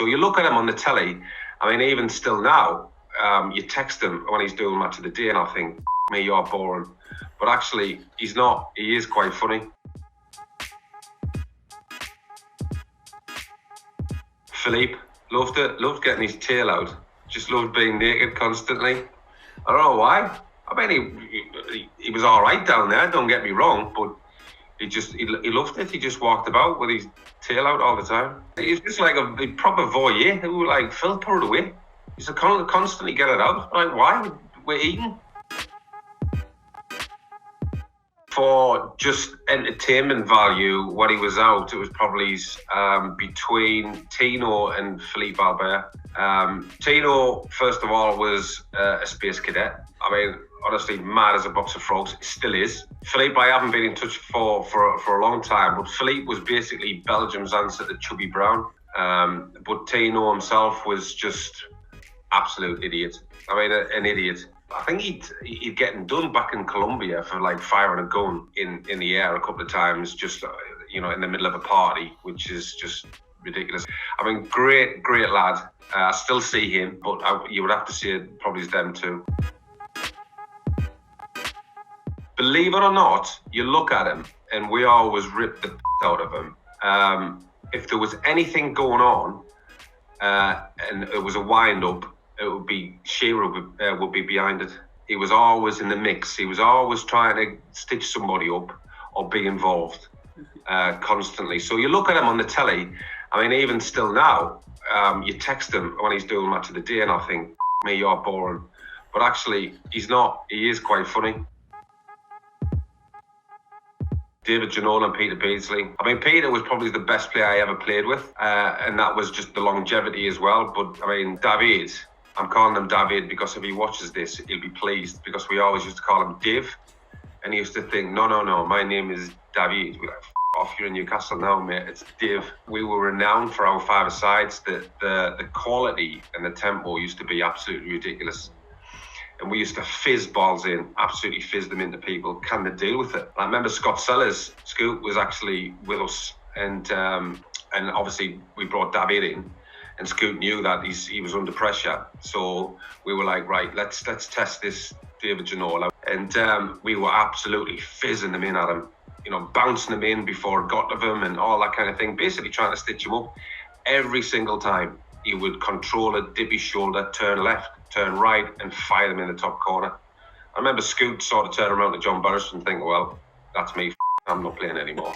So you look at him on the telly, I mean, even still now, you text him when he's doing Match of the Day and I think, me, you're boring. But actually, he's not. He is quite funny. Philippe, loved it. Loved getting his tail out. Just loved being naked constantly. I don't know why. I mean, he was all right down there, don't get me wrong, but he loved it. He just walked about with his tail out all the time. He's just like a proper voyeur who would like, Phil, put it away. He used to constantly get it out. Like, why? We're eating. For just entertainment value, when he was out, it was probably between Tino and Philippe Albert. Tino, first of all, was a space cadet. I mean, honestly, mad as a box of frogs. It still is. Philippe, I haven't been in touch for a long time, but Philippe was basically Belgium's answer to Chubby Brown. But Tino himself was just absolute idiot. I mean, an idiot. I think he'd getting done back in Colombia for like firing a gun in the air a couple of times, just in the middle of a party, which is just ridiculous. I mean, great lad. I still see him, but you would have to see it probably as them too. Believe it or not, you look at him, and we always rip the out of him. If there was anything going on, and it was a wind-up, it would be Shiro would be behind it. He was always in the mix. He was always trying to stitch somebody up or be involved constantly. So you look at him on the telly, I mean, even still now, you text him when he's doing Match of the Day and I think, me, you're boring. But actually, he's not. He is quite funny. David Jonel and Peter Beardsley. I mean, Peter was probably the best player I ever played with, and that was just the longevity as well. But I mean, David, I'm calling him David because if he watches this, he'll be pleased, because we always used to call him Dave, and he used to think, no, my name is David. We're like, off, you're in Newcastle now, mate. It's Dave. We were renowned for our five-a-sides. The quality and the tempo used to be absolutely ridiculous. And we used to fizz balls in, absolutely fizz them into people. Can they deal with it? I remember Scott Sellers, Scoot, was actually with us, and obviously we brought David in, and Scoot knew that he was under pressure. So we were like, right, let's test this David Jonel out. And we were absolutely fizzing them in at him, bouncing them in before it got to him and all that kind of thing, basically trying to stitch him up. Every single time he would control it, dip his shoulder, turn left, turn right, and fire them in the top corner. I remember Scoot sort of turn around to John Burris and think, well, that's me, I'm not playing anymore.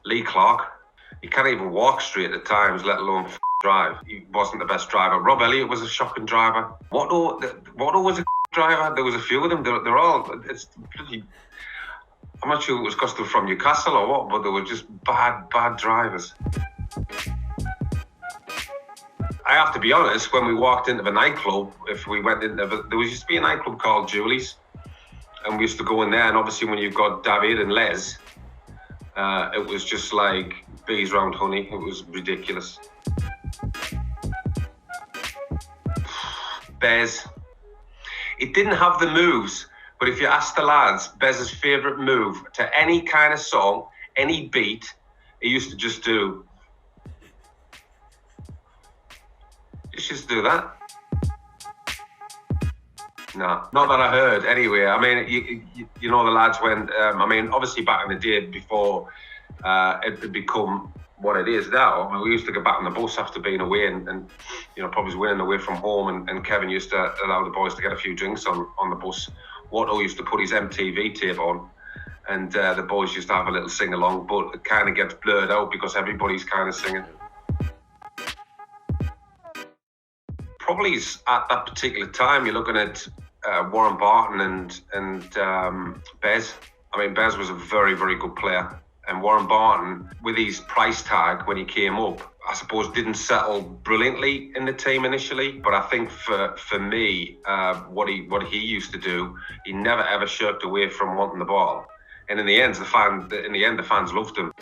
Lee Clark, he can't even walk straight at times, let alone drive. He wasn't the best driver. Rob Elliott was a shocking driver. Watto was a driver. There was a few of them. They're all, it's pretty, I'm not sure it was because they were from Newcastle or what, but they were just bad drivers. I have to be honest, when we walked into the nightclub, if we went in, there used to be a nightclub called Julie's, and we used to go in there, and obviously when you've got David and Les, it was just like bees round honey. It was ridiculous. Bez. It didn't have the moves, but if you ask the lads, Bez's favourite move to any kind of song, any beat, he used to just do. You should do that. No, not that I heard anyway. I mean, you know the lads went, obviously back in the day before it had become what it is now. I mean, we used to go back on the bus after being away and probably winning away from home, and Kevin used to allow the boys to get a few drinks on the bus. Watto used to put his MTV tape on, and the boys used to have a little sing-along, but it kind of gets blurred out because everybody's kind of singing. Probably at that particular time, you're looking at Warren Barton and Bez. I mean, Bez was a very, very good player. And Warren Barton, with his price tag when he came up, I suppose didn't settle brilliantly in the team initially. But I think for me, what he used to do, he never ever shirked away from wanting the ball. And in the end, the fans loved him.